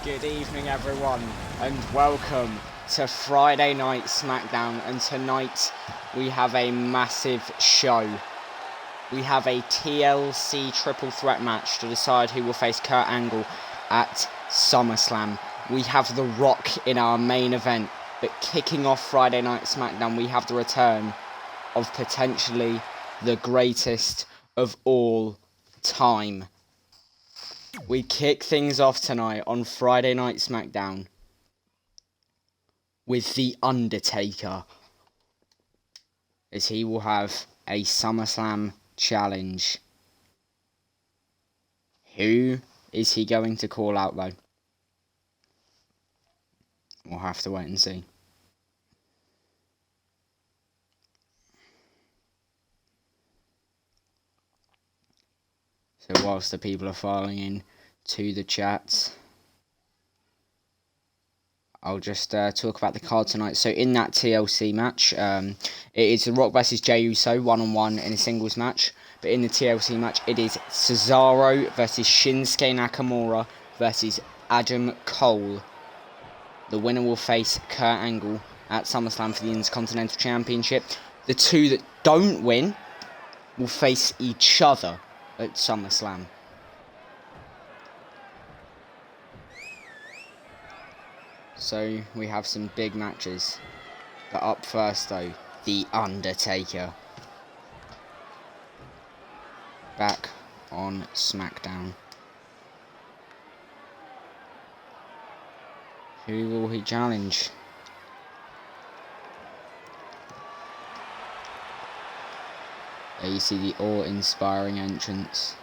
Good evening everyone and welcome to Friday Night SmackDown, and tonight we have a massive show. We have a TLC triple threat match to decide who will face Kurt Angle at SummerSlam. We have The Rock in our main event, but kicking off Friday Night SmackDown we have the return of potentially the greatest of all time. We kick things off tonight on Friday Night SmackDown with The Undertaker, as he will have a SummerSlam challenge. Who is he going to call out though? We'll have to wait and see. So whilst the people are filing in to the chats, I'll just talk about the card tonight. So in that TLC match, it is The Rock versus Jey Uso 1-on-1 in a singles match. But in the TLC match, it is Cesaro versus Shinsuke Nakamura versus Adam Cole. The winner will face Kurt Angle at SummerSlam for the Intercontinental Championship. The two that don't win will face each other at SummerSlam. So we have some big matches. But up first though, The Undertaker. Back on SmackDown. Who will he challenge? There you see the awe-inspiring entrance.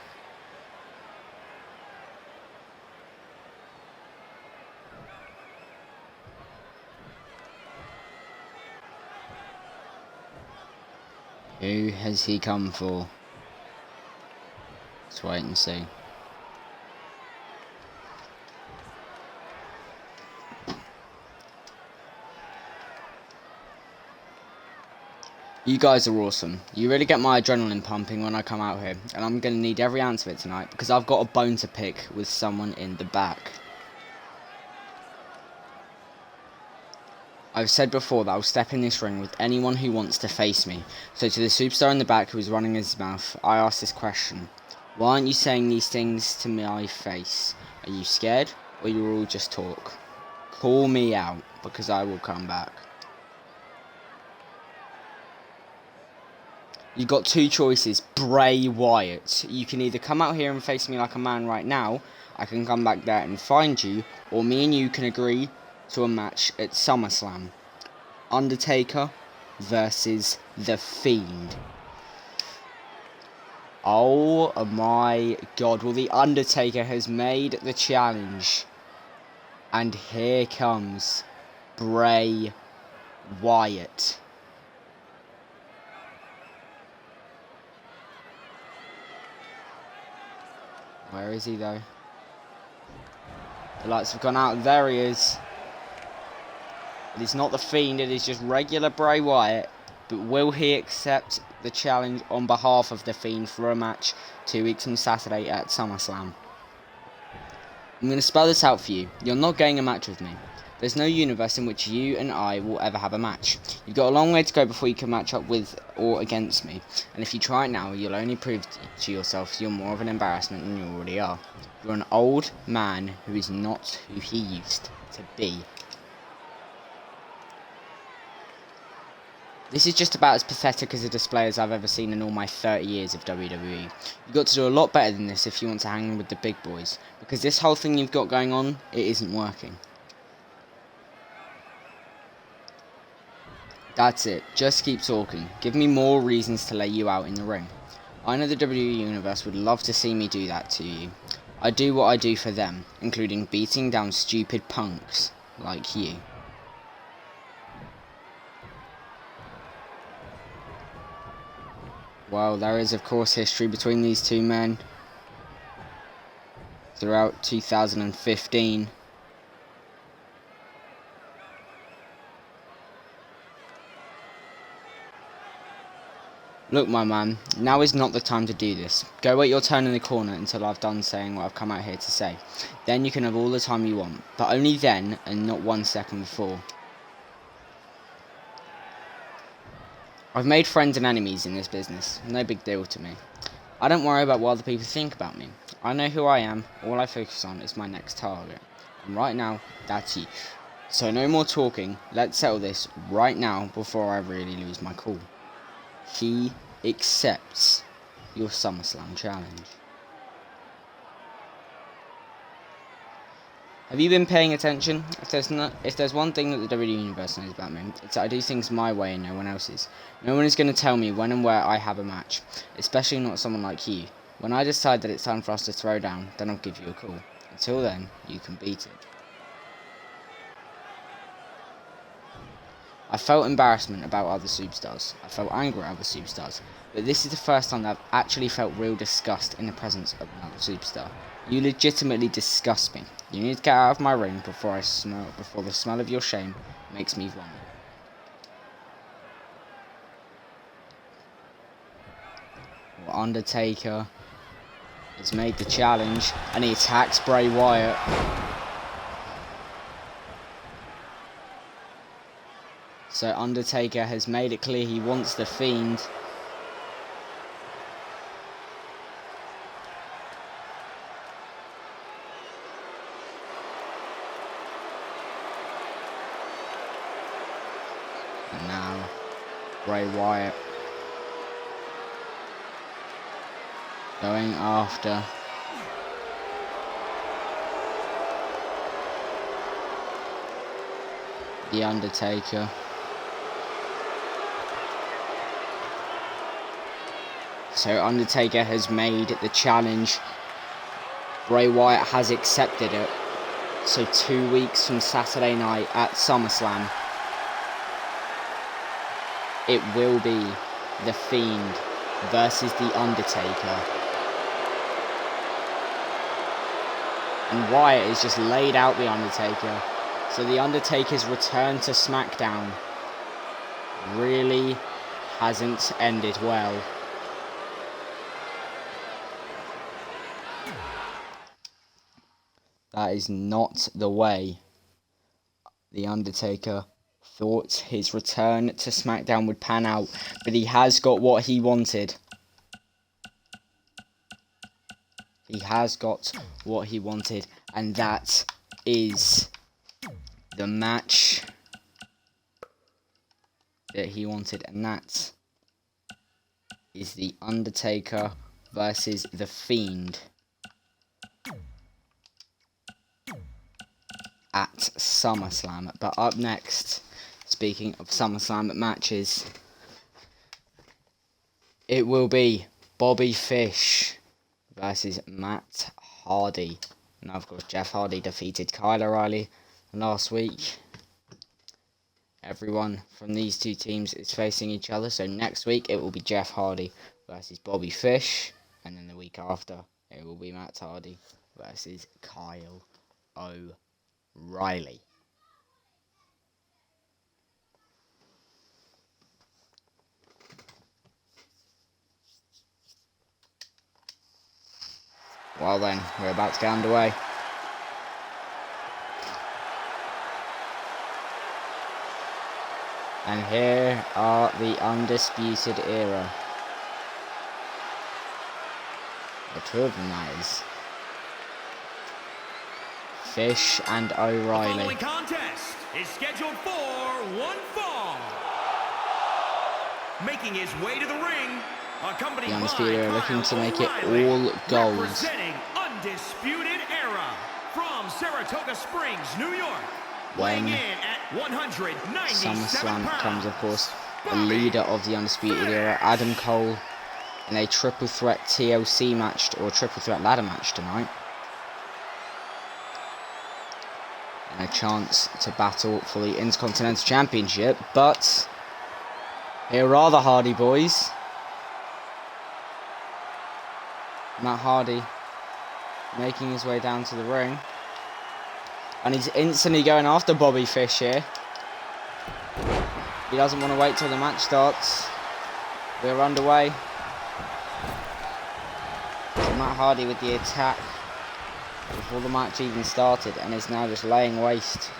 Who has he come for? Let's wait and see. You guys are awesome. You really get my adrenaline pumping when I come out here, and I'm going to need every ounce of it tonight because I've got a bone to pick with someone in the back. I've said before that I'll step in this ring with anyone who wants to face me. So to the superstar in the back who is running his mouth, I ask this question. Why aren't you saying these things to my face? Are you scared, or you all just talk? Call me out, because I will come back. You've got two choices, Bray Wyatt. You can either come out here and face me like a man right now, I can come back there and find you, or me and you can agree to a match at SummerSlam. Undertaker versus The Fiend. Oh my god, well The Undertaker has made the challenge. And here comes Bray Wyatt. Where is he though? The lights have gone out. There he is. It is not The Fiend, it is just regular Bray Wyatt. But will he accept the challenge on behalf of The Fiend for a match 2 weeks from Saturday at SummerSlam? I'm going to spell this out for you. You're not getting a match with me. There's no universe in which you and I will ever have a match. You've got a long way to go before you can match up with or against me. And if you try it now, you'll only prove to yourself you're more of an embarrassment than you already are. You're an old man who is not who he used to be. This is just about as pathetic as a display as I've ever seen in all my 30 years of WWE. You've got to do a lot better than this if you want to hang with the big boys. Because this whole thing you've got going on, it isn't working. That's it, just keep talking. Give me more reasons to lay you out in the ring. I know the WWE Universe would love to see me do that to you. I do what I do for them, including beating down stupid punks like you. Well, there is of course history between these two men throughout 2015. Look, my man, now is not the time to do this. Go wait your turn in the corner until I've done saying what I've come out here to say. Then you can have all the time you want, but only then and not 1 second before. I've made friends and enemies in this business. No big deal to me. I don't worry about what other people think about me. I know who I am. All I focus on is my next target. And right now, that's you. So no more talking. Let's settle this right now before I really lose my cool. He accepts your SummerSlam challenge. Have you been paying attention? If there's one thing that the WWE Universe knows about me, it's that I do things my way and no one else's. No one is going to tell me when and where I have a match, especially not someone like you. When I decide that it's time for us to throw down, then I'll give you a call. Until then, you can beat it. I felt embarrassment about other superstars. I felt anger at other superstars. But this is the first time that I've actually felt real disgust in the presence of another superstar. You legitimately disgust me. You need to get out of my ring before the smell of your shame makes me vomit. Well, Undertaker has made the challenge and he attacks Bray Wyatt. So Undertaker has made it clear he wants the Fiend. And now Bray Wyatt going after the Undertaker. So Undertaker has made the challenge. Bray Wyatt has accepted it. So 2 weeks from Saturday night at SummerSlam, it will be The Fiend versus The Undertaker. And Wyatt has just laid out The Undertaker. So The Undertaker's return to SmackDown really hasn't ended well. That is not the way The Undertaker thought his return to SmackDown would pan out, but he has got what he wanted. He has got what he wanted, and that is the match that he wanted, and that is The Undertaker versus The Fiend at SummerSlam. But up next, speaking of SummerSlam matches, it will be Bobby Fish versus Matt Hardy. Now, of course, Jeff Hardy defeated Kyle O'Reilly last week. Everyone from these two teams is facing each other. So next week, it will be Jeff Hardy versus Bobby Fish. And then the week after, it will be Matt Hardy versus Kyle O'Reilly. Well then, we're about to get underway. And here are the Undisputed Era. The two of them, that is. Fish and O'Reilly. The following contest is scheduled for one fall. Making his way to the ring, accompanied the Undisputed Era looking to make it O'Reilly, all gold. representing Undisputed Era from Saratoga Springs, New York. When weighing in at 197 SummerSlam pounds, comes, of course, the leader of the Undisputed Era, Adam Cole, in a triple threat TLC match, or triple threat ladder match tonight. And a chance to battle for the Intercontinental Championship, but here are the Hardy Boys. Matt Hardy making his way down to the ring. And he's instantly going after Bobby Fish here. He doesn't want to wait till the match starts. We're underway. So Matt Hardy with the attack before the match even started, and is now just laying waste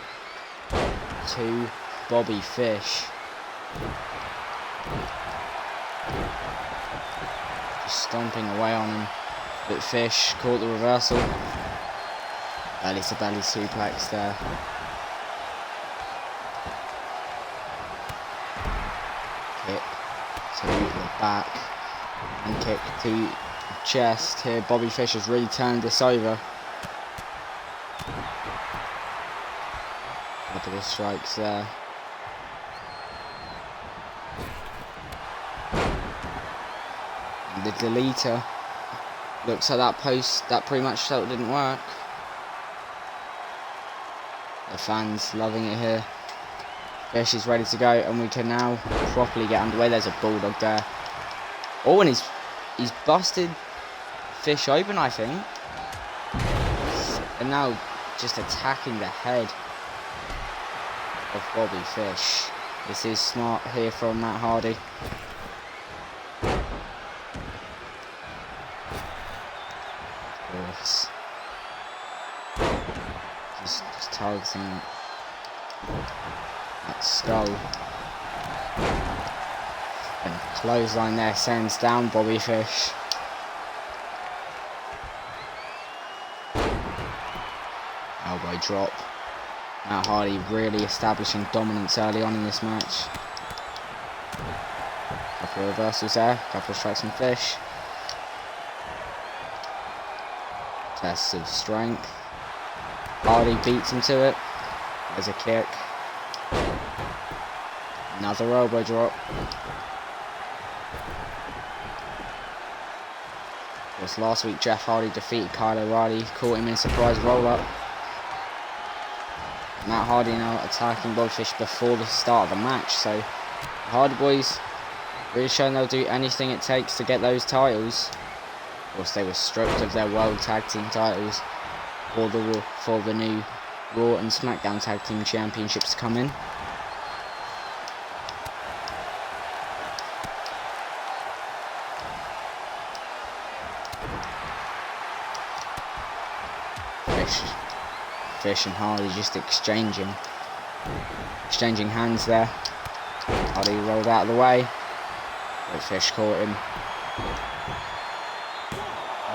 to Bobby Fish. Just stomping away on him, but Fish caught the reversal. Belly to belly suplex there. Kick to the back and kick to the chest. Here Bobby Fish has really turned this over. Look at the strikes there. And the deleter. Looks like that post, that pre-match title didn't work. The fans loving it here. Fish is ready to go, and we can now properly get underway. There's a bulldog there. Oh, and he's busted Fish open, I think. And now just attacking the head of Bobby Fish. This is smart here from Matt Hardy. Of course. Just targeting that skull. And clothesline there sends down Bobby Fish. Elbow drop. Matt Hardy really establishing dominance early on in this match. Couple of reversals there, couple of strikes from Fish. Tests of strength. Hardy beats him to it. There's a kick. Another elbow drop. Of course, last week Jeff Hardy defeated Kyle O'Reilly, caught him in a surprise roll-up. Matt Hardy now attacking Bobby Fish before the start of the match, so the Hardy Boys really showing they'll do anything it takes to get those titles. Of course, they were stripped of their World Tag Team titles for the new Raw and SmackDown Tag Team Championships to come in. Fish and Hardy just exchanging hands there. Hardy rolled out of the way, but Fish caught him.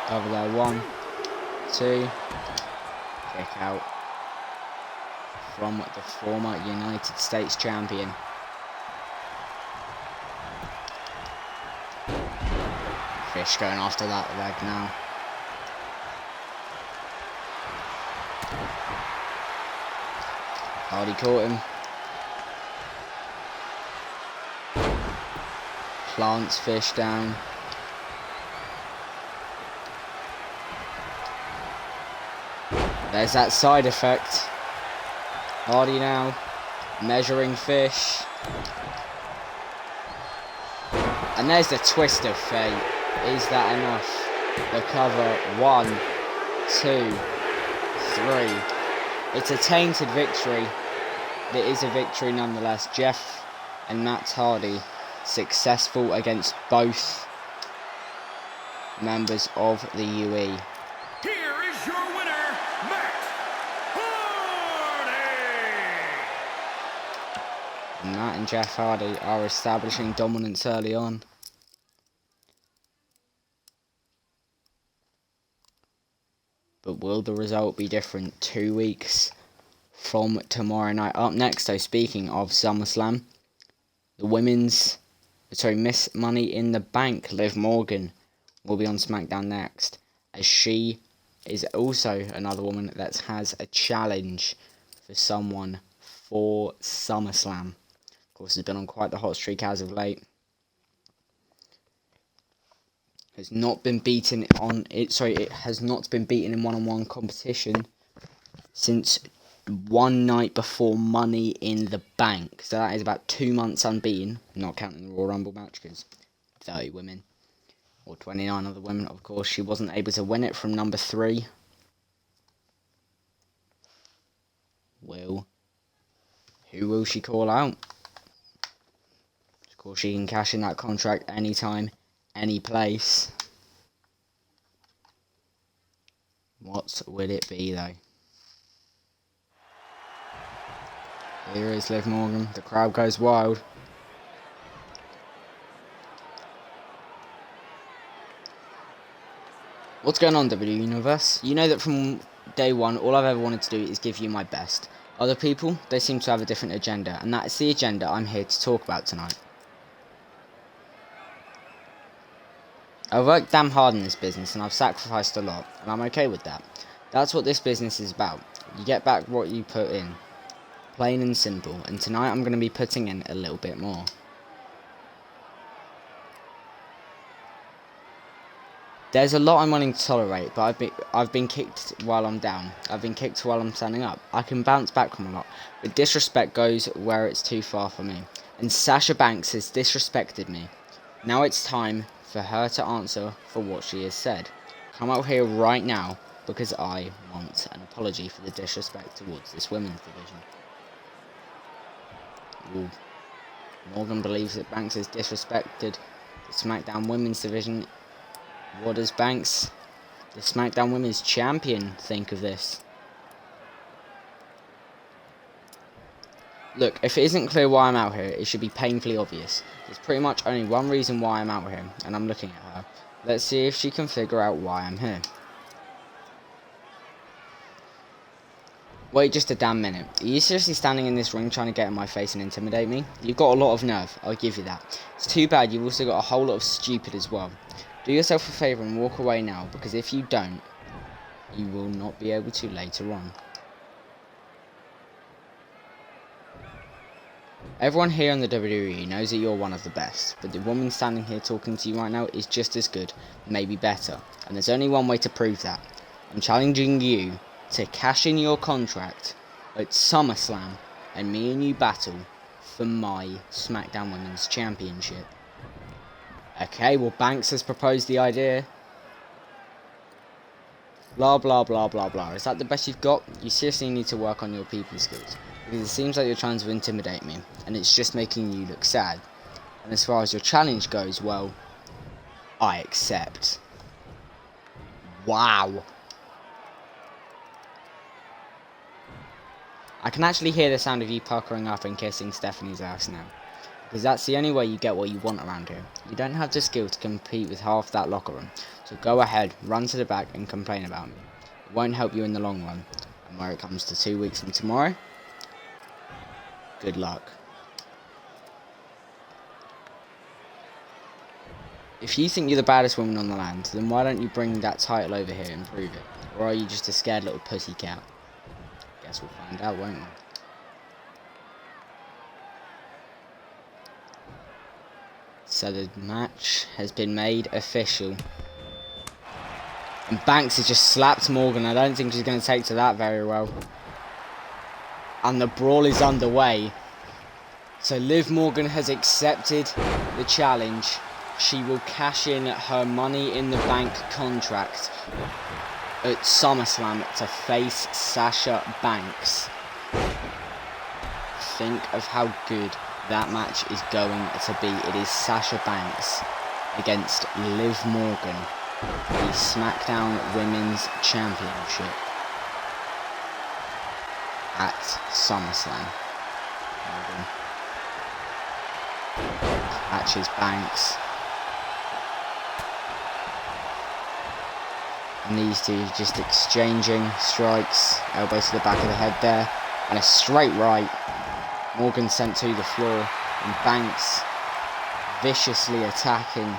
Cover there, 1, 2. Kick out from the former United States champion. Fish going after that leg now. Hardy caught him. Plants Fish down. There's that side effect. Hardy now measuring Fish. And there's the twist of fate. Is that enough? The cover. 1, 2, 3. It's a tainted victory. It is a victory nonetheless. Jeff and Matt Hardy successful against both members of the UE. Here is your winner, Matt Hardy! And Matt and Jeff Hardy are establishing dominance early on. But will the result be different 2 weeks from tomorrow night? Up next, though, speaking of SummerSlam, the Miss Money in the Bank, Liv Morgan, will be on SmackDown next, as she is also another woman that has a challenge for someone for SummerSlam. Of course, has been on quite the hot streak as of late. It has not been beaten in one-on-one competition since one night before Money in the Bank. So that is about 2 months unbeaten, not counting the Royal Rumble match, because 30 women, or 29 other women, of course. She wasn't able to win it from number 3. Who will she call out? course, she can cash in that contract anytime, any place. What will it be, though? Here is Liv Morgan. The crowd goes wild. What's going on, WWE Universe? You know that from day one, all I've ever wanted to do is give you my best. Other people, they seem to have a different agenda, and that is the agenda I'm here to talk about tonight. I've worked damn hard in this business, and I've sacrificed a lot, and I'm okay with that. That's what this business is about. You get back what you put in. Plain and simple, and tonight I'm going to be putting in a little bit more. There's a lot I'm willing to tolerate, but I've been kicked while I'm down. I've been kicked while I'm standing up. I can bounce back from a lot, but disrespect goes where it's too far for me. And Sasha Banks has disrespected me. Now it's time for her to answer for what she has said. Come out here right now, because I want an apology for the disrespect towards this women's division. Ooh. Morgan believes that Banks has disrespected the SmackDown women's division. What does Banks, the SmackDown Women's Champion, think of this? Look, if it isn't clear why I'm out here, it should be painfully obvious. There's pretty much only one reason why I'm out here, and I'm looking at her. Let's see if she can figure out why I'm here. Wait just a damn minute. Are you seriously standing in this ring trying to get in my face and intimidate me? You've got a lot of nerve, I'll give you that. It's too bad you've also got a whole lot of stupid as well. Do yourself a favour and walk away now, because if you don't, you will not be able to later on. Everyone here in the WWE knows that you're one of the best, but the woman standing here talking to you right now is just as good, maybe better, and there's only one way to prove that. I'm challenging you to cash in your contract at SummerSlam, and me and you battle for my SmackDown Women's Championship. Okay, well, Banks has proposed the idea. Blah, blah, blah, blah, blah. Is that the best you've got? You seriously need to work on your people skills. Because it seems like you're trying to intimidate me. And it's just making you look sad. And as far as your challenge goes, well, I accept. Wow. I can actually hear the sound of you puckering up and kissing Stephanie's ass now. Because that's the only way you get what you want around here. You don't have the skill to compete with half that locker room. So go ahead, run to the back and complain about me. It won't help you in the long run. And where it comes to 2 weeks from tomorrow, good luck. If you think you're the baddest woman on the land, then why don't you bring that title over here and prove it? Or are you just a scared little pussycat? Guess we'll find out, won't we? So the match has been made official. And Banks has just slapped Morgan. I don't think she's going to take to that very well. And the brawl is underway. So Liv Morgan has accepted the challenge. She will cash in her Money in the Bank contract at SummerSlam to face Sasha Banks. Think of how good that match is going to be. It is Sasha Banks against Liv Morgan, the SmackDown Women's Championship at SummerSlam. Morgan catches Banks, and these two just exchanging strikes, elbows to the back of the head there, and a straight right. Morgan sent to the floor, and Banks viciously attacking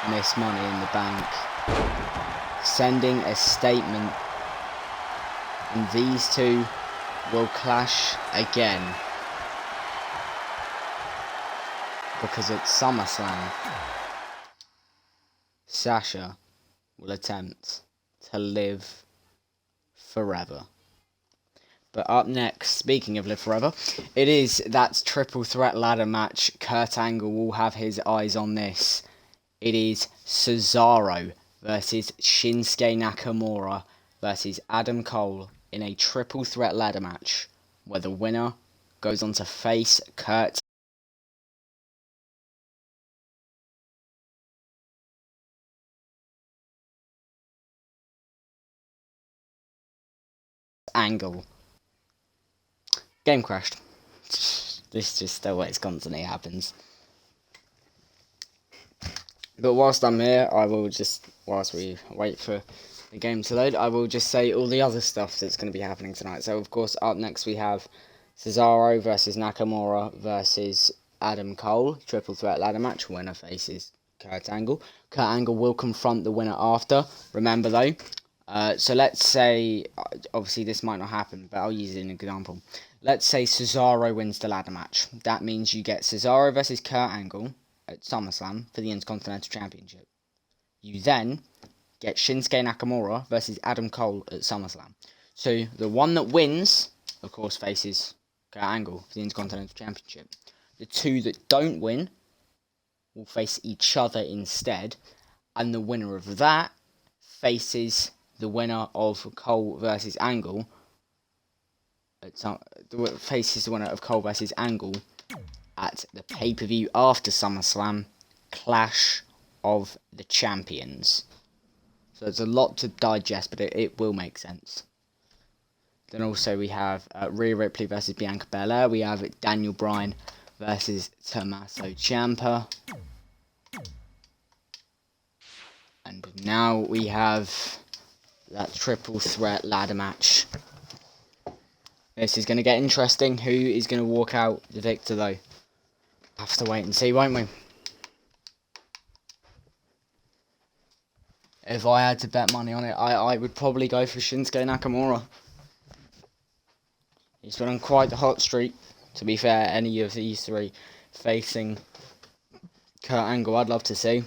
Miss Money in the Bank, sending a statement, and these two will clash again, because at SummerSlam, Sasha will attempt to live forever. But up next, speaking of Live Forever, it is that triple threat ladder match. Kurt Angle will have his eyes on this. It is Cesaro versus Shinsuke Nakamura versus Adam Cole in a triple threat ladder match, where the winner goes on to face Kurt Angle. Game crashed. This just always constantly happens. But whilst I'm here, I will just, whilst we wait for the game to load, I will just say all the other stuff that's going to be happening tonight. So, of course, up next we have Cesaro versus Nakamura versus Adam Cole. Triple threat ladder match. Winner faces Kurt Angle. Kurt Angle will confront the winner after. Remember, though. So, let's say, obviously this might not happen, but I'll use it as an example. Let's say Cesaro wins the ladder match. That means you get Cesaro versus Kurt Angle at SummerSlam for the Intercontinental Championship. You then get Shinsuke Nakamura versus Adam Cole at SummerSlam. So the one that wins, of course, faces Kurt Angle for the Intercontinental Championship. The two that don't win will face each other instead, and the winner of that faces the winner of Cole versus Angle. Faces the winner of Cole versus Angle at the pay-per-view after SummerSlam, Clash of the Champions. So there's a lot to digest, but it will make sense. Then also we have RHEA Ripley versus Bianca Belair. We have Daniel Bryan versus TOMMASO Ciampa. And now we have that triple threat ladder match. This is going to get interesting. Who is going to walk out the victor, though? Have to wait and see, won't we? If I had to bet money on it, I would probably go for Shinsuke Nakamura. He's been on quite the hot streak. To be fair, any of these three facing Kurt Angle, I'd love to see.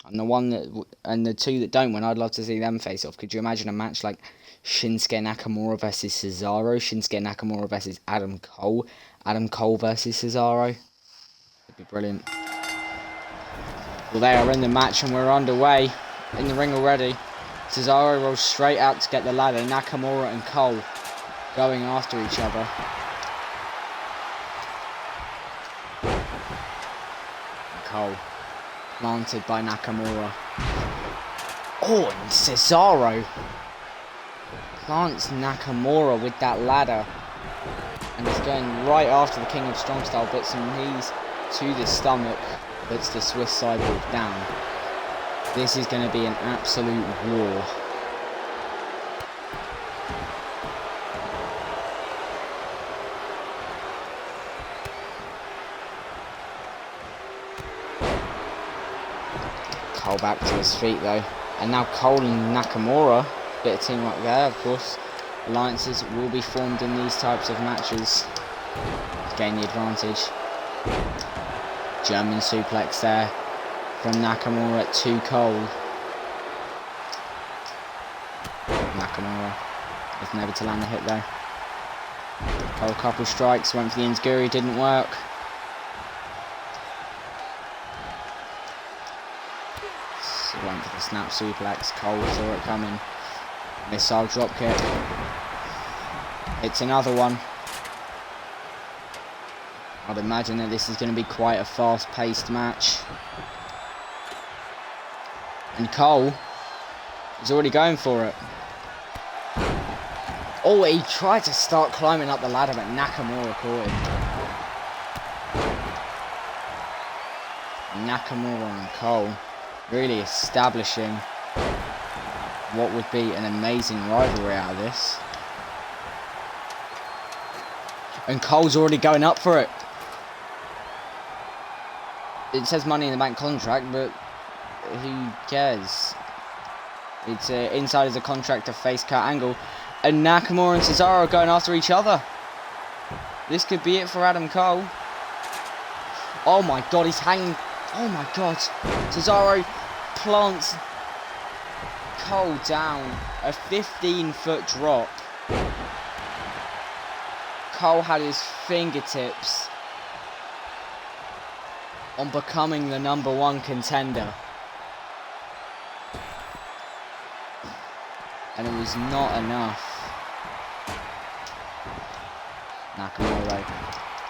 And the two that don't win, I'd love to see them face off. Could you imagine a match like Shinsuke Nakamura versus Cesaro, Shinsuke Nakamura versus Adam Cole, Adam Cole versus Cesaro? That'd be brilliant. Well, they are in the match and we're underway. In the ring already. Cesaro rolls straight out to get the ladder. Nakamura and Cole going after each other. And Cole planted by Nakamura. Oh, and Cesaro plants Nakamura with that ladder. And he's going right after the King of Strong Style. But some knees to the stomach. Puts the Swiss sideboard down. This is going to be an absolute war. Cole back to his feet though. And now Cole and Nakamura. Bit of teamwork there, of course. Alliances will be formed in these types of matches to gain the advantage. German suplex there from Nakamura to Cole. Nakamura is never to land the hit though. Cole couple strikes, went for the enziguri, didn't work. So went for the snap suplex, Cole saw it coming. Missile dropkick. It's another one. I'd imagine that this is going to be quite a fast-paced match. And Cole is already going for it. Oh, he tried to start climbing up the ladder, but Nakamura caught him. Nakamura and Cole really establishing what would be an amazing rivalry out of this. And Cole's already going up for it. It says Money in the Bank contract, but who cares? It's inside of the contract to face Kurt Angle. And Nakamura and Cesaro are going after each other. This could be it for Adam Cole. Oh my god, he's hanging. Oh my god. Cesaro plants Cole down. A 15-foot drop. Cole had his fingertips on becoming the #1 contender. And it was not enough. Nakamura,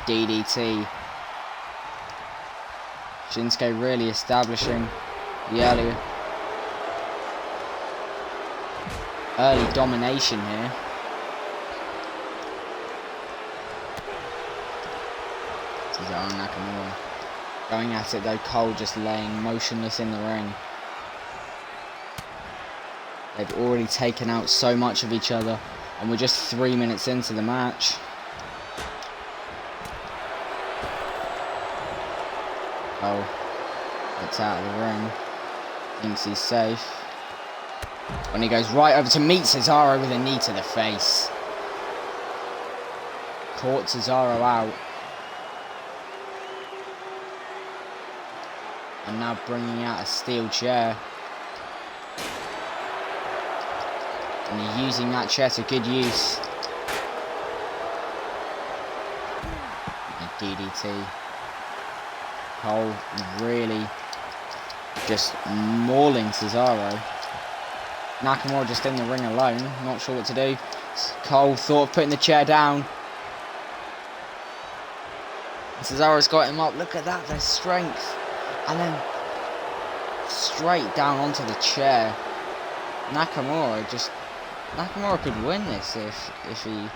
DDT. Shinsuke really establishing the early domination here. Cesaro and Nakamura going at it though. Cole just laying motionless in the ring. They've already taken out so much of each other, and we're just 3 minutes into the match. Cole gets out of the ring, thinks he's safe, when he goes right over to meet Cesaro with a knee to the face. Caught Cesaro out. And now bringing out a steel chair. And he's using that chair to good use. A DDT. Cole really just mauling Cesaro. Nakamura just in the ring alone, not sure what to do. Cole thought of putting the chair down. Cesaro's got him up. Look at that, there's strength. And then straight down onto the chair. Nakamura could win this if he...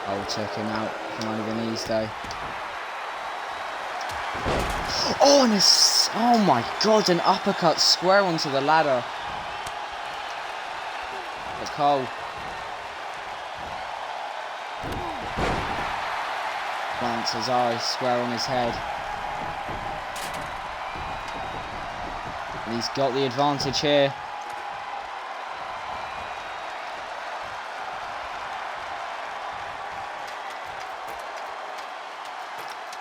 Cole took him out from under the knees though. Oh, and oh my god, an uppercut square onto the ladder. But Cole plants his eye square on his head. And he's got the advantage here.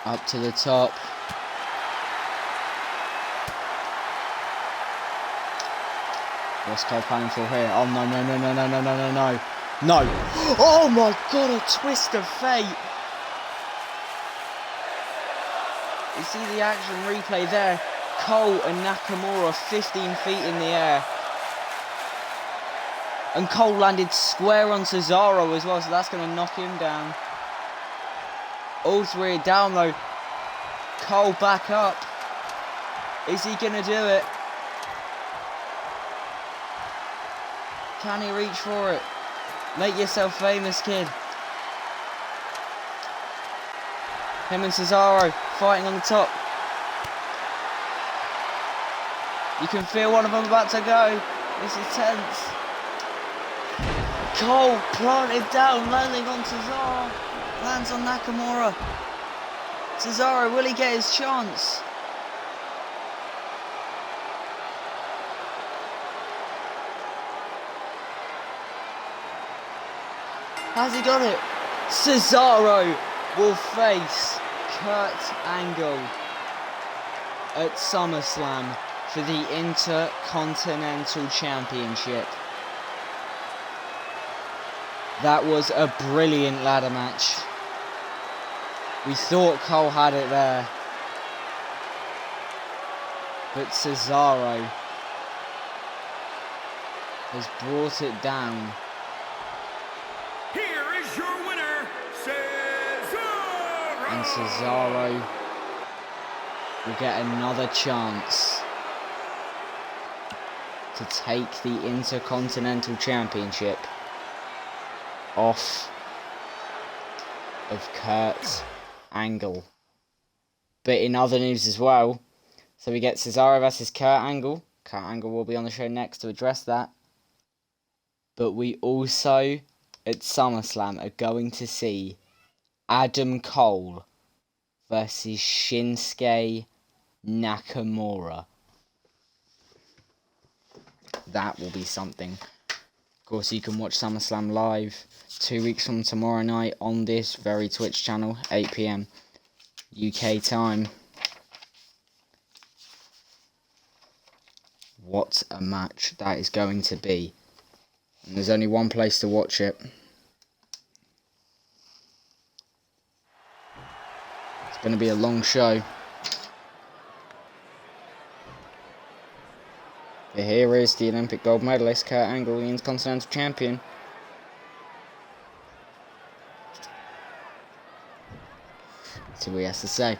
Up to the top. What's Cole planning for here? Oh no, no, no, no, no, no, no, no, no. No! Oh my god, a twist of fate! You see the action replay there. Cole and Nakamura 15 feet in the air. And Cole landed square on Cesaro as well, so that's going to knock him down. All three are down though. Cole back up. Is he going to do it? Can he reach for it? Make yourself famous, kid. Him and Cesaro fighting on the top. You can feel one of them about to go. This is tense. Cole planted down, landing on Cesaro. Lands on Nakamura. Cesaro, will he get his chance? Has he got it? Cesaro will face Kurt Angle at SummerSlam for the Intercontinental Championship. That was a brilliant ladder match. We thought Cole had it there, but Cesaro has brought it down. Here is your winner, Cesaro! And Cesaro will get another chance to take the Intercontinental Championship off of Kurt Angle. But in other news as well, so we get Cesaro versus Kurt Angle. Kurt Angle will be on the show next to address that. But we also, at SummerSlam, are going to see Adam Cole versus Shinsuke Nakamura. That will be something. Of course, you can watch SummerSlam live 2 weeks from tomorrow night on this very Twitch channel, 8 PM UK time. What a match that is going to be. And there's only one place to watch it. It's going to be a long show. But here is the Olympic gold medalist, Kurt Angle, the Intercontinental Champion. See what he has to say.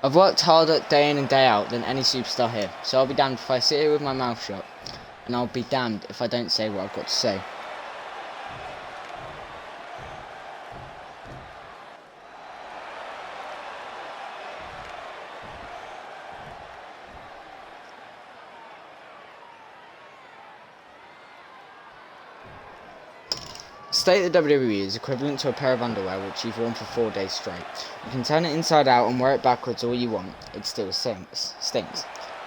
I've worked harder day in and day out than any superstar here, so I'll be damned if I sit here with my mouth shut, and I'll be damned if I don't say what I've got to say. State the WWE is equivalent to a pair of underwear which you've worn for 4 days straight. You can turn it inside out and wear it backwards all you want, it still stinks.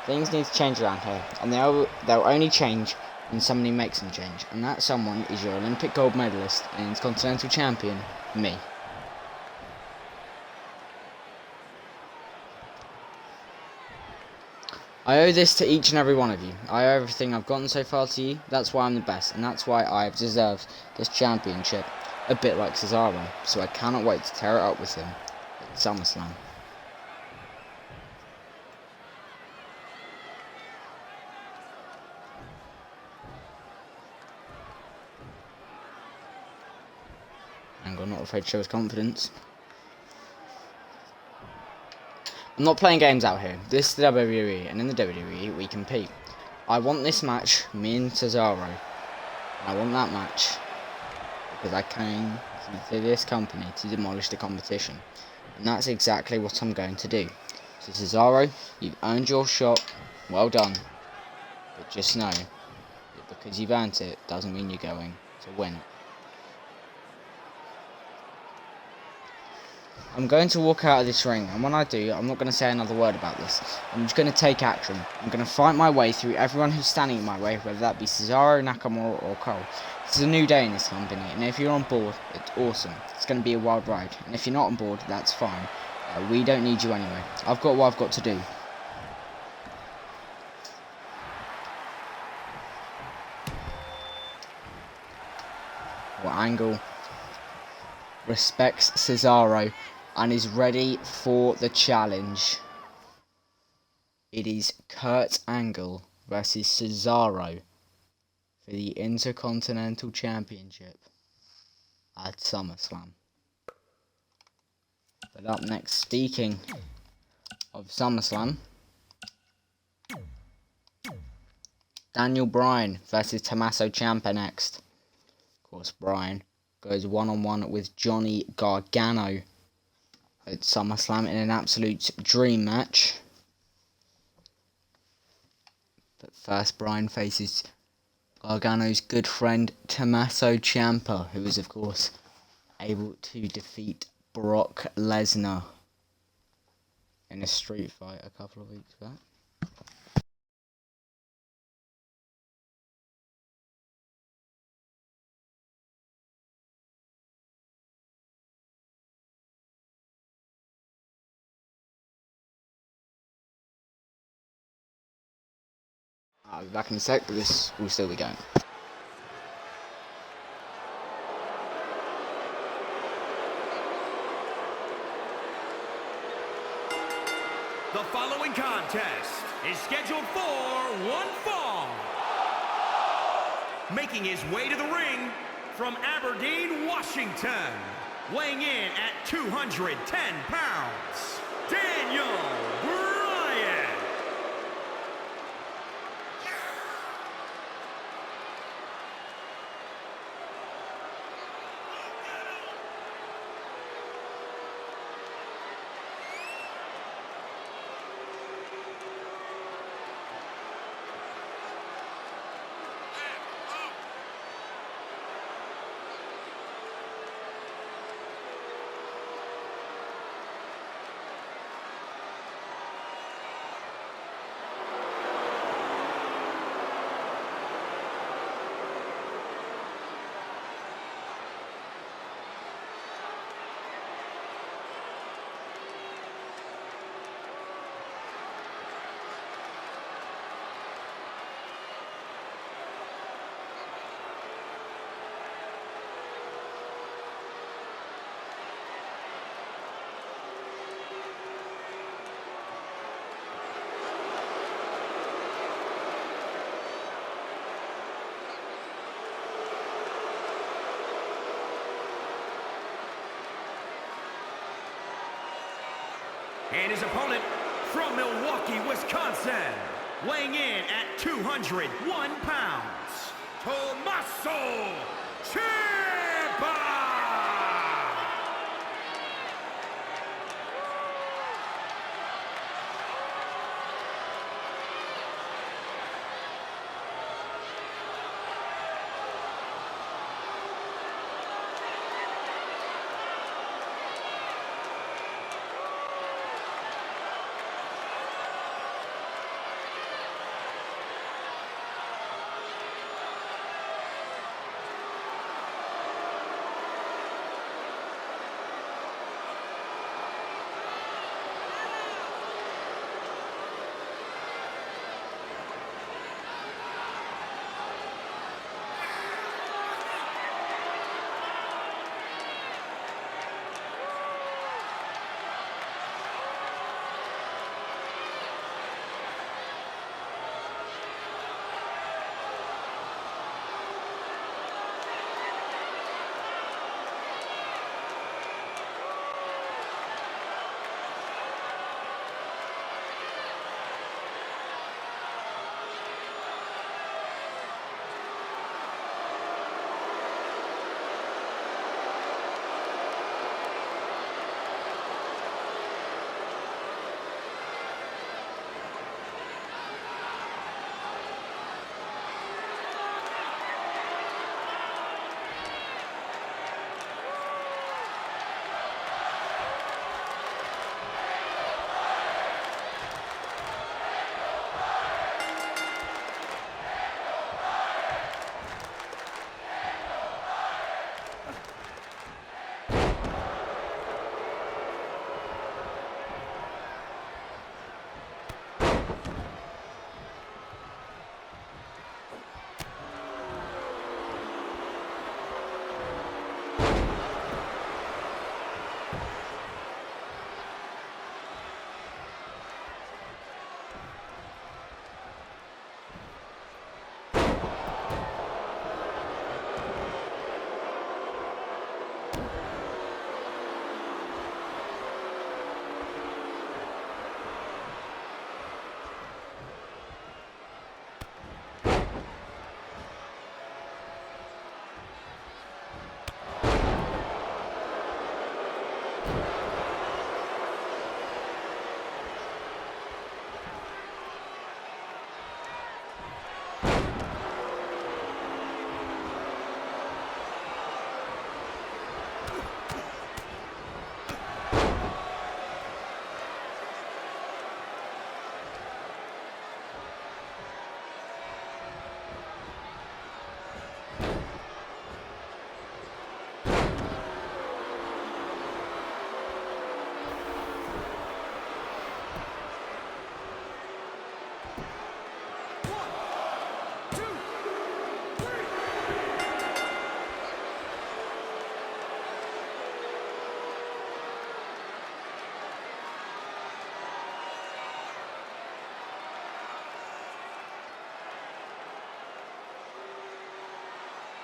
Things need to change around here, and they'll only change when somebody makes them change, and that someone is your Olympic gold medalist and Intercontinental Champion, me. I owe this to each and every one of you. I owe everything I've gotten so far to you. That's why I'm the best, and that's why I have deserved this championship, a bit like Cesaro, so I cannot wait to tear it up with him at SummerSlam. Angle not afraid to show his confidence. I'm not playing games out here. This is the WWE, and in the WWE we compete. I want this match, me and Cesaro. And I want that match because I came to this company to demolish the competition. And that's exactly what I'm going to do. So Cesaro, you've earned your shot. Well done. But just know that because you've earned it doesn't mean you're going to win. I'm going to walk out of this ring, and when I do, I'm not going to say another word about this. I'm just going to take action. I'm going to fight my way through everyone who's standing in my way, whether that be Cesaro, Nakamura, or Cole. It's a new day in this company, and if you're on board, it's awesome. It's going to be a wild ride, and if you're not on board, that's fine. We don't need you anyway. I've got what I've got to do. What Angle respects Cesaro and is ready for the challenge. It is Kurt Angle versus Cesaro for the Intercontinental Championship at SummerSlam. But up next, speaking of SummerSlam, Daniel Bryan versus Tommaso Ciampa next. Of course, Bryan goes one-on-one with Johnny Gargano at SummerSlam in an absolute dream match. But first, Bryan faces Gargano's good friend Tommaso Ciampa, who is of course able to defeat Brock Lesnar in a street fight a couple of weeks back. I'll be back in a sec, but this will still be going. The following contest is scheduled for one fall. Making his way to the ring from Aberdeen, Washington, weighing in at 210 pounds, Daniel Bryan. And his opponent from Milwaukee, Wisconsin, weighing in at 201 pounds, TOMMASO CIAMPA!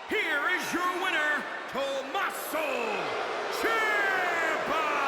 Here is your winner, TOMMASO CIAMPA!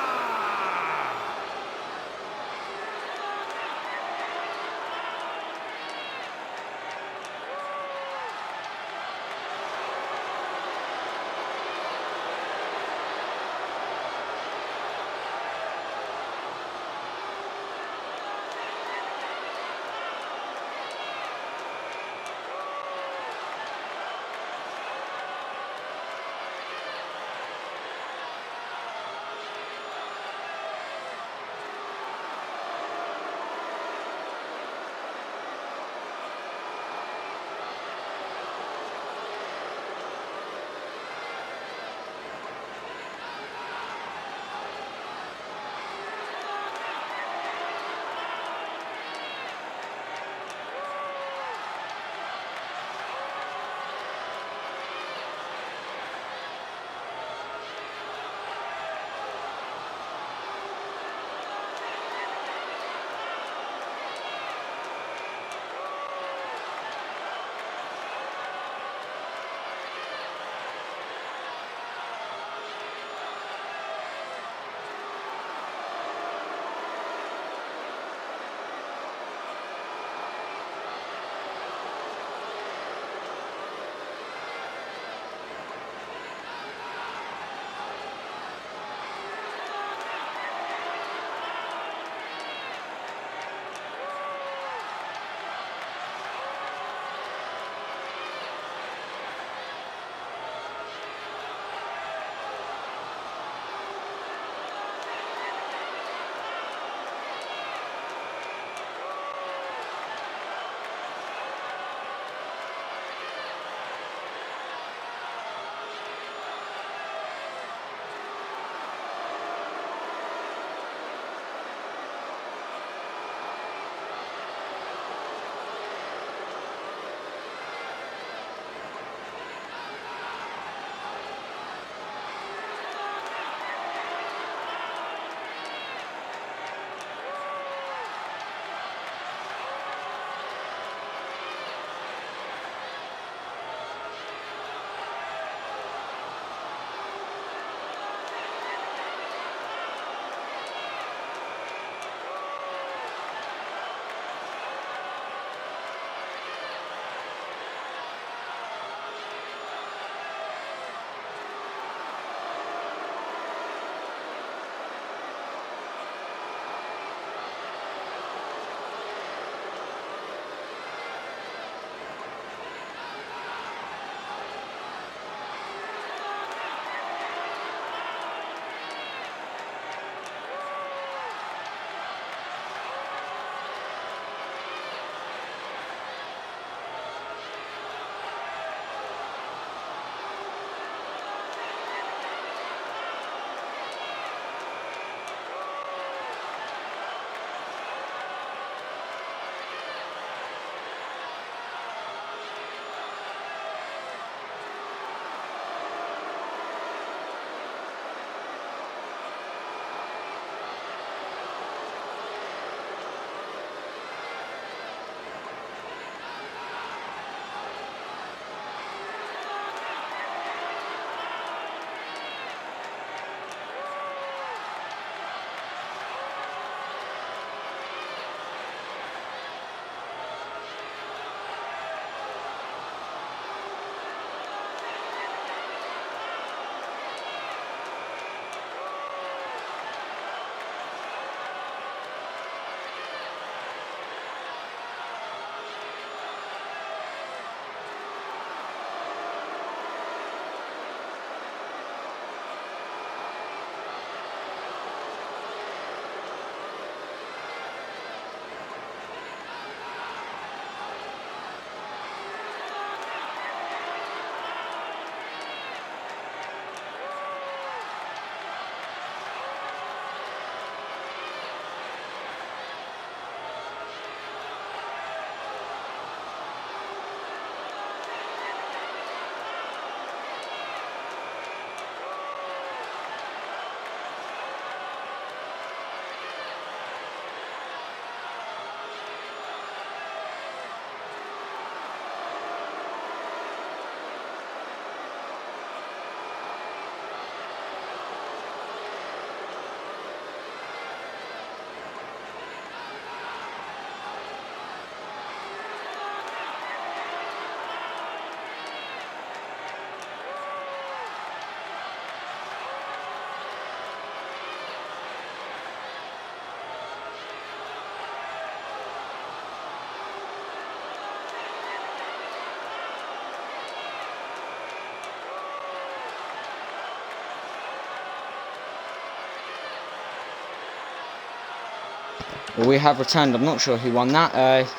Well, we have returned. I'm not sure who won that.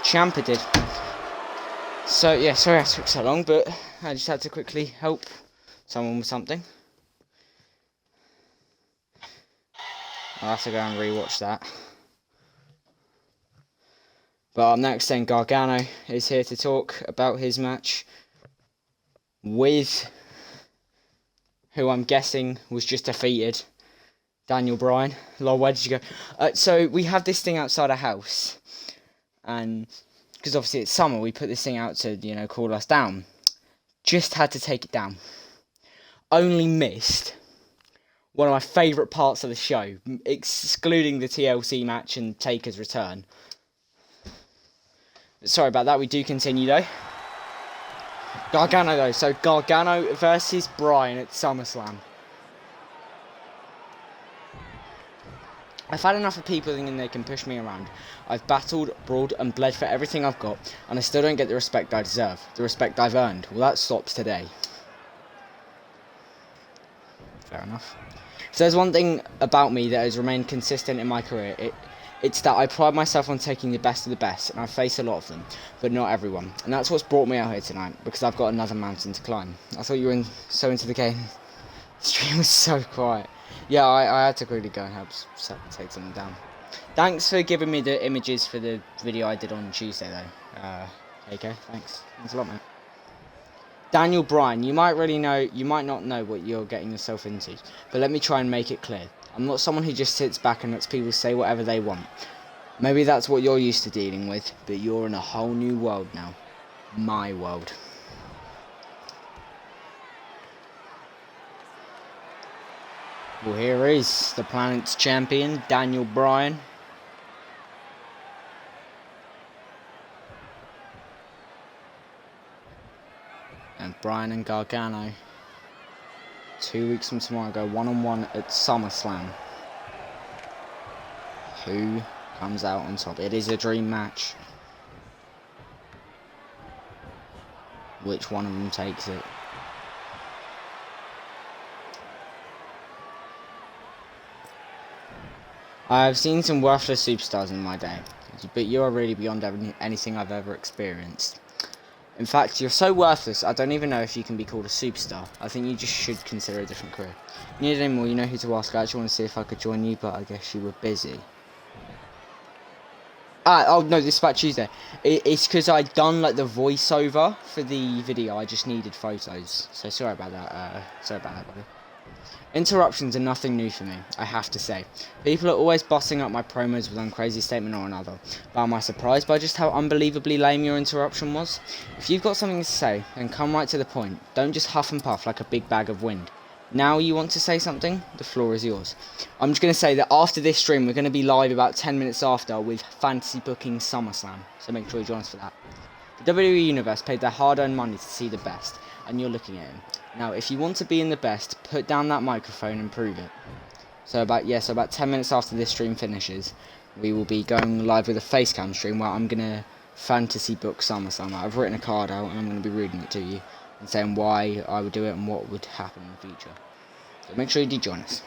CIAMPA did. So, yeah, sorry I took so long, but I just had to quickly help someone with something. I'll have to go and rewatch that. But up next then, Gargano is here to talk about his match with who I'm guessing was just defeated, Daniel Bryan. Lol, where did you go? So we have this thing outside our house, and because obviously it's summer, we put this thing out to, you know, cool us down. Just had to take it down. Only missed one of my favourite parts of the show, excluding the TLC match and Taker's return. Sorry about that, we do continue though. Gargano though, so Gargano versus Bryan at SummerSlam. I've had enough of people thinking they can push me around. I've battled, brawled and bled for everything I've got, and I still don't get the respect I deserve, the respect I've earned. Well, that stops today. Fair enough. If there's one thing about me that has remained consistent in my career, it's that I pride myself on taking the best of the best, and I face a lot of them, but not everyone. And that's what's brought me out here tonight, because I've got another mountain to climb. I thought you were so into the game. The stream was so quiet. Yeah, I had to quickly go and help take something down. Thanks for giving me the images for the video I did on Tuesday, though. Okay, thanks. Thanks a lot, mate. Daniel Bryan, you might not know what you're getting yourself into, but let me try and make it clear. I'm not someone who just sits back and lets people say whatever they want. Maybe that's what you're used to dealing with, but you're in a whole new world now. My world. Well, here is the planet's champion, Daniel Bryan. And Bryan and Gargano, 2 weeks from tomorrow, go one-on-one at SummerSlam. Who comes out on top? It is a dream match. Which one of them takes it? I've seen some worthless superstars in my day, but you are really beyond anything I've ever experienced. In fact, you're so worthless, I don't even know if you can be called a superstar. I think you just should consider a different career. If you need any more, you know who to ask. I actually want to see if I could join you, but I guess you were busy. Oh no, this is about Tuesday. It's because I'd done like the voiceover for the video. I just needed photos. So sorry about that. Sorry about that, buddy. Interruptions are nothing new for me, I have to say. People are always bossing up my promos with one crazy statement or another, but am I surprised by just how unbelievably lame your interruption was? If you've got something to say, then come right to the point. Don't just huff and puff like a big bag of wind. Now you want to say something? The floor is yours. I'm just going to say that after this stream, we're going to be live about 10 minutes after with Fantasy Booking SummerSlam, so make sure you join us for that. The WWE Universe paid their hard-earned money to see the best, and you're looking at him. Now, if you want to be in the best, put down that microphone and prove it. So about 10 minutes after this stream finishes, we will be going live with a facecam stream where I'm going to fantasy book SummerSlam. I've written a card out and I'm going to be reading it to you and saying why I would do it and what would happen in the future. So make sure you do join us.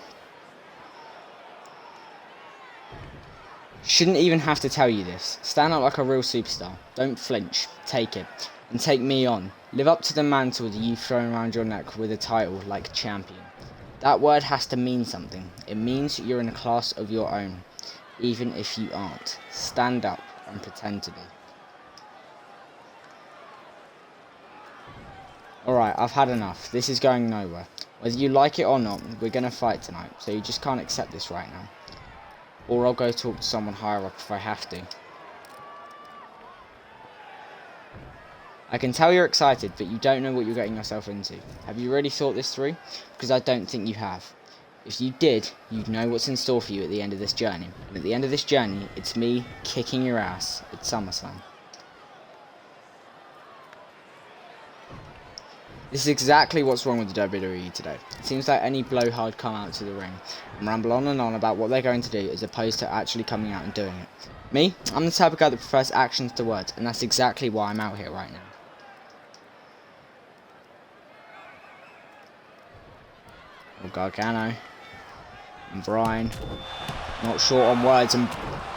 Shouldn't even have to tell you this. Stand up like a real superstar. Don't flinch. Take it. And take me on. Live up to the mantle that you've thrown around your neck with a title like champion. That word has to mean something. It means you're in a class of your own, even if you aren't. Stand up and pretend to be. Alright, I've had enough. This is going nowhere. Whether you like it or not, we're going to fight tonight, so you just can't accept this right now. Or I'll go talk to someone higher up if I have to. I can tell you're excited, but you don't know what you're getting yourself into. Have you really thought this through? Because I don't think you have. If you did, you'd know what's in store for you at the end of this journey. And at the end of this journey, it's me kicking your ass at SummerSlam. This is exactly what's wrong with the WWE today. It seems like any blowhard come out to the ring and ramble on and on about what they're going to do as opposed to actually coming out and doing it. Me? I'm the type of guy that prefers actions to words, and that's exactly why I'm out here right now. Gargano and Bryan. Not short on words, and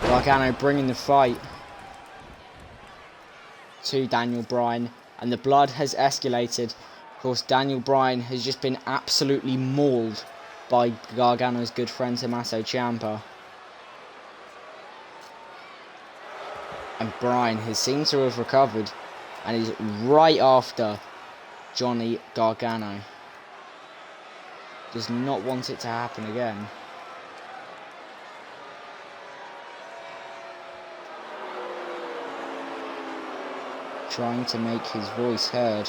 Gargano bringing the fight to Daniel Bryan, and the blood has escalated. Of course, Daniel Bryan has just been absolutely mauled by Gargano's good friend TOMMASO Ciampa. And Bryan has seemed to have recovered and is right after Johnny Gargano. Does not want it to happen again. Trying to make his voice heard.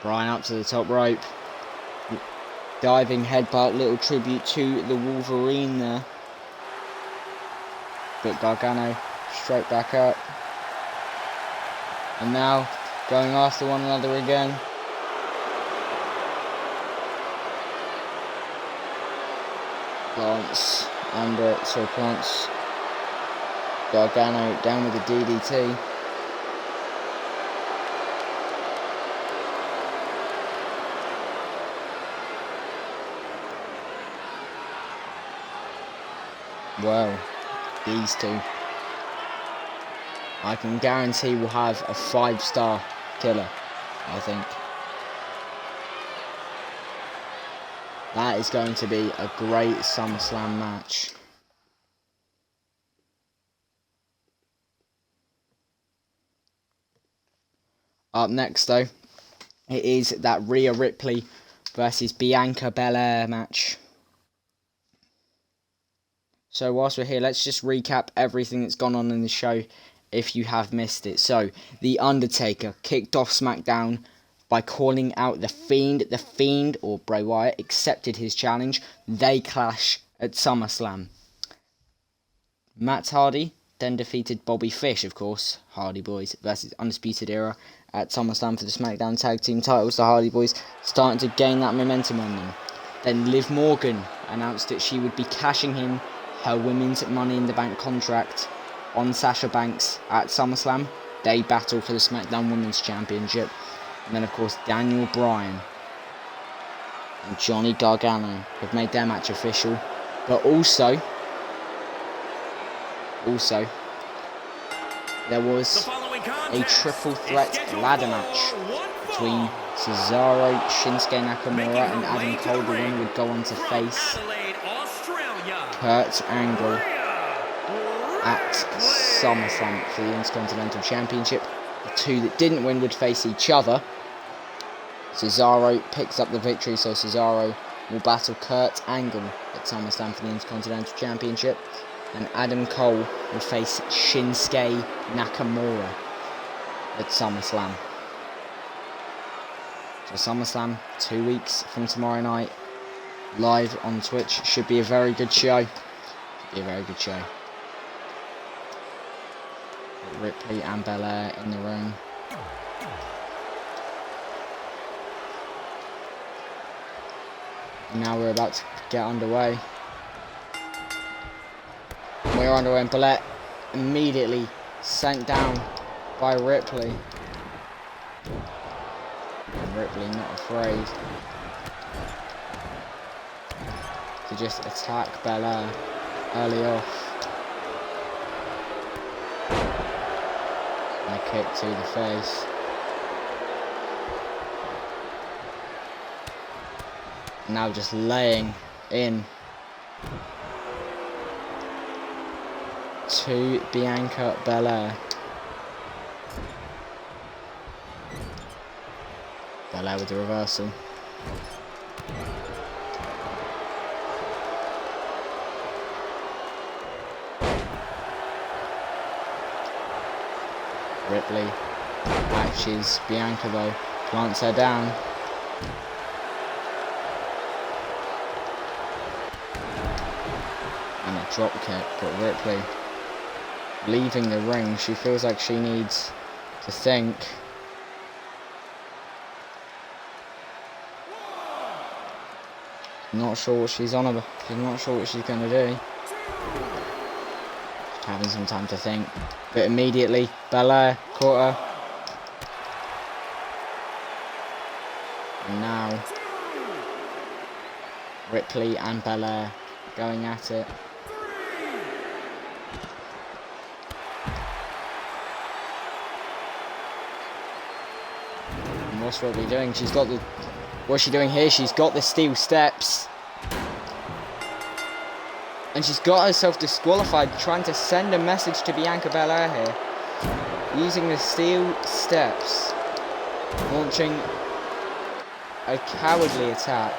Bryan up to the top rope. Diving headbutt, little tribute to the Wolverine there. But Gargano straight back up. And now going after one another again. Plants plants Gargano down with the DDT. Well, these two, I can guarantee will have a 5-star killer, I think. That is going to be a great SummerSlam match. Up next, though, it is that Rhea Ripley versus Bianca Belair match. So whilst we're here, let's just recap everything that's gone on in the show if you have missed it. So, The Undertaker kicked off SmackDown by calling out The Fiend, or Bray Wyatt, accepted his challenge. They clash at SummerSlam. Matt Hardy then defeated Bobby Fish, of course, Hardy Boys versus Undisputed Era at SummerSlam for the SmackDown Tag Team titles. The Hardy Boys starting to gain that momentum on them. Then Liv Morgan announced that she would be cashing in her women's Money in the Bank contract on Sasha Banks at SummerSlam. They battle for the SmackDown Women's Championship. And then, of course, Daniel Bryan and Johnny Gargano have made their match official. But also, there was a triple threat ladder match between Cesaro, Shinsuke Nakamura and Adam Cole. The winner would go on to face Kurt Angle at SummerSlam for the Intercontinental Championship. The two that didn't win would face each other. Cesaro picks up the victory, so Cesaro will battle Kurt Angle at SummerSlam for the Intercontinental Championship. And Adam Cole will face Shinsuke Nakamura at SummerSlam. So SummerSlam, 2 weeks from tomorrow night, live on Twitch. Should be a very good show. Ripley and Belair in the ring. Now we're about to get underway. We're underway and Belair immediately sent down by Ripley. And Ripley not afraid to just attack Belair early off. And a kick to the face. Now just laying in to Bianca Belair. Belair with the reversal. Ripley catches Bianca though, plants her down. And a drop kick, but Ripley leaving the ring. She feels like she needs to think. Not sure what she's on about. She's not sure what she's going to do. Just having some time to think. But immediately, Belair caught her. And now Ripley and Belair going at it. And what's Ripley doing? She's got the... What's she doing here? She's got the steel steps. And she's got herself disqualified, trying to send a message to Bianca Belair here. Using the steel steps. Launching a cowardly attack.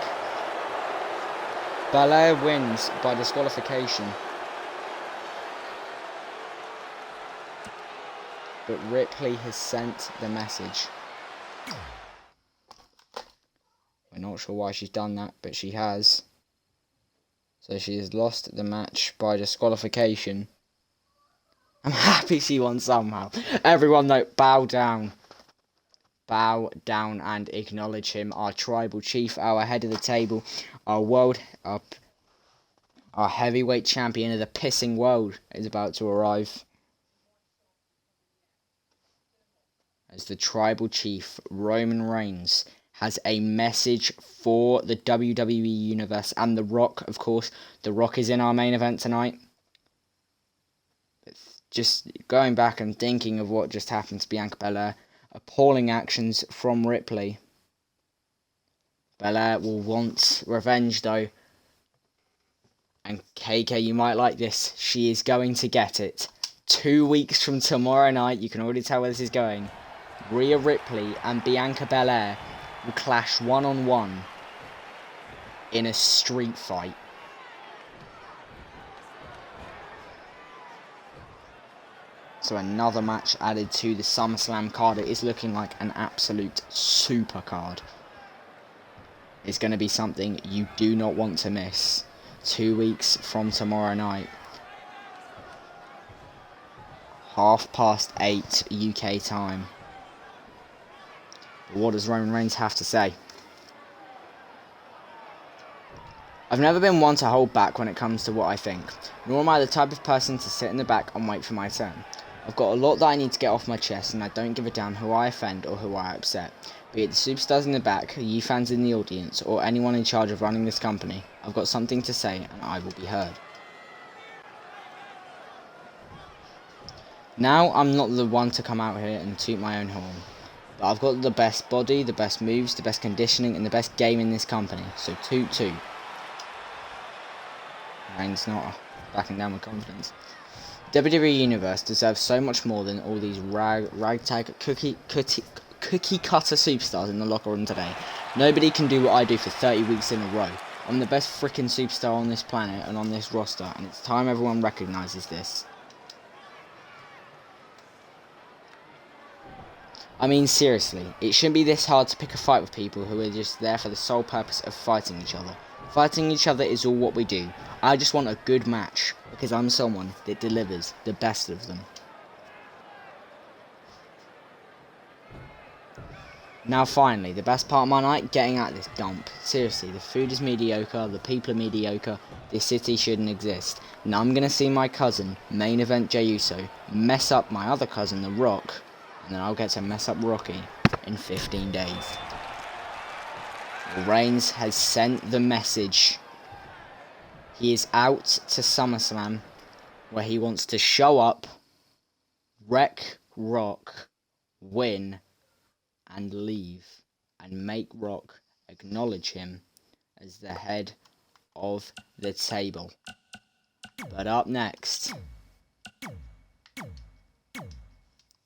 Belair wins by disqualification. But Ripley has sent the message. We're not sure why she's done that, but she has. So she has lost the match by disqualification. I'm happy she won somehow. Everyone though, bow down. Bow down and acknowledge him. Our tribal chief, our head of the table, our heavyweight champion of the pissing world is about to arrive. As the tribal chief, Roman Reigns, has a message for the WWE Universe and The Rock, of course. The Rock is in our main event tonight. Just going back and thinking of what just happened to Bianca Belair. Appalling actions from Ripley. Belair will want revenge though. And KK, you might like this. She is going to get it. 2 weeks from tomorrow night, you can already tell where this is going. Rhea Ripley and Bianca Belair will clash one-on-one in a street fight. So another match added to the SummerSlam card. It is looking like an absolute super card. It's going to be something you do not want to miss. 2 weeks from tomorrow night. 8:30 UK time. But what does Roman Reigns have to say? I've never been one to hold back when it comes to what I think, nor am I the type of person to sit in the back and wait for my turn. I've got a lot that I need to get off my chest, and I don't give a damn who I offend or who I upset. Be it the superstars in the back, you fans in the audience, or anyone in charge of running this company, I've got something to say and I will be heard. Now, I'm not the one to come out here and toot my own horn, but I've got the best body, the best moves, the best conditioning, and the best game in this company, so toot toot. Reigns not backing down with confidence. WWE Universe deserves so much more than all these ragtag cookie cutter superstars in the locker room today. Nobody can do what I do for 30 weeks in a row. I'm the best freaking superstar on this planet and on this roster, and it's time everyone recognises this. I mean, seriously, it shouldn't be this hard to pick a fight with people who are just there for the sole purpose of fighting each other. Fighting each other is all what we do. I just want a good match, because I'm someone that delivers the best of them. Now finally, the best part of my night, getting out of this dump. Seriously, the food is mediocre, the people are mediocre, this city shouldn't exist. Now I'm going to see my cousin, main event Jey Uso, mess up my other cousin, The Rock, and then I'll get to mess up Rocky in 15 days. Reigns has sent the message. He is out to SummerSlam, where he wants to show up, wreck Rock, win, and leave, and make Rock acknowledge him as the head of the table. But up next,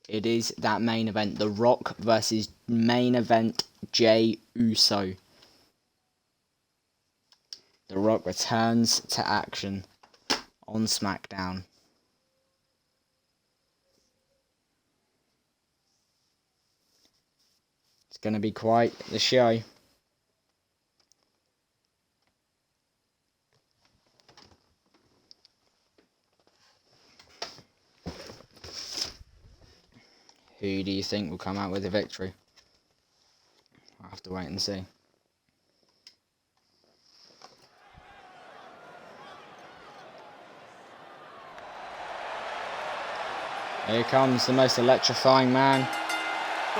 it is that main event, The Rock versus main event Jey Uso. The Rock returns to action on SmackDown. It's going to be quite the show. Who do you think will come out with a victory? I'll have to wait and see. Here comes the most electrifying man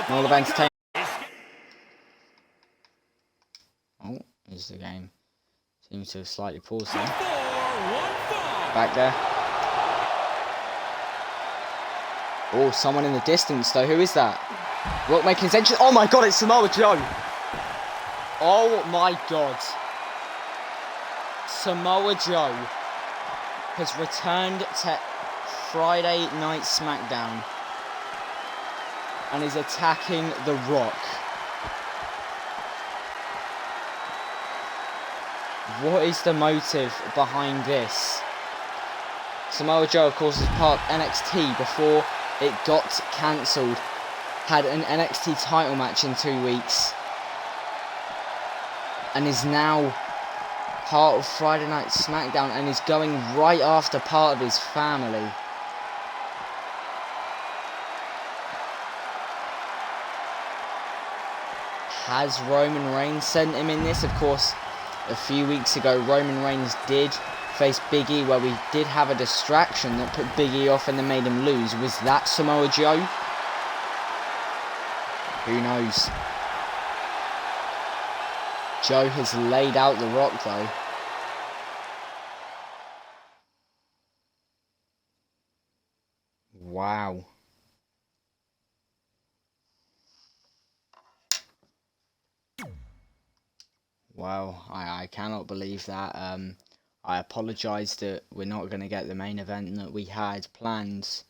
in all of entertainment. is the game. Seems to have slightly paused there. 2-4, 1 fall. Back there. Oh, someone in the distance though. Who is that? Rock making his entrance. Oh my god, it's Samoa Joe. Oh my god. Samoa Joe has returned to Friday Night SmackDown and is attacking The Rock. What is the motive behind this? Samoa Joe, of course, is part of NXT before it got cancelled. Had an NXT title match in 2 weeks. And is now part of Friday Night SmackDown and is going right after part of his family. Has Roman Reigns sent him in this? Of course, a few weeks ago, Roman Reigns did face Big E, where we did have a distraction that put Big E off and then made him lose. Was that Samoa Joe? Who knows? Joe has laid out The Rock though. Wow. Well, I cannot believe that. I apologise that we're not going to get the main event that we had planned.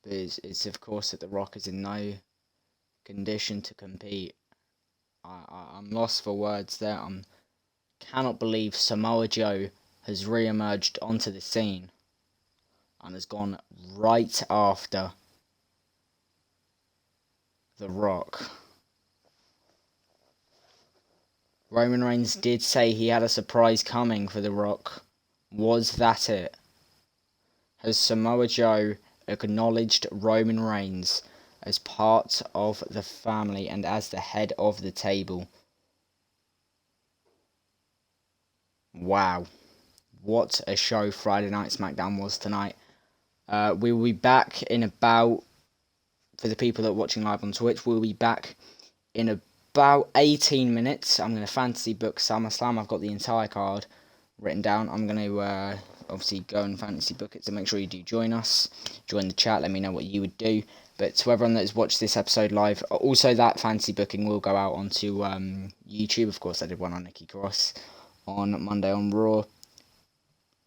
But it's of course that The Rock is in no condition to compete. I'm lost for words there. I cannot believe Samoa Joe has re-emerged onto the scene and has gone right after The Rock. Roman Reigns did say he had a surprise coming for The Rock. Was that it? Has Samoa Joe acknowledged Roman Reigns as part of the family and as the head of the table? Wow. What a show Friday Night SmackDown was tonight. We will be back in about, for the people that are watching live on Twitch, we'll be back in about 18 minutes. I'm going to fantasy book SummerSlam. I've got the entire card written down. I'm going to obviously go and fantasy book it, so make sure you do join us. Join the chat, let me know what you would do. But to everyone that has watched this episode live, also that fantasy booking will go out onto YouTube. Of course, I did one on Nikki Cross on Monday on Raw.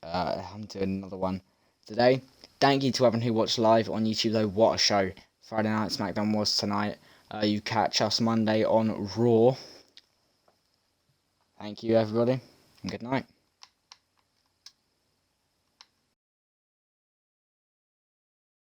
I'm doing another one today. Thank you to everyone who watched live on YouTube though. What a show Friday Night SmackDown was tonight. You catch us Monday on Raw. Thank you everybody, and good night.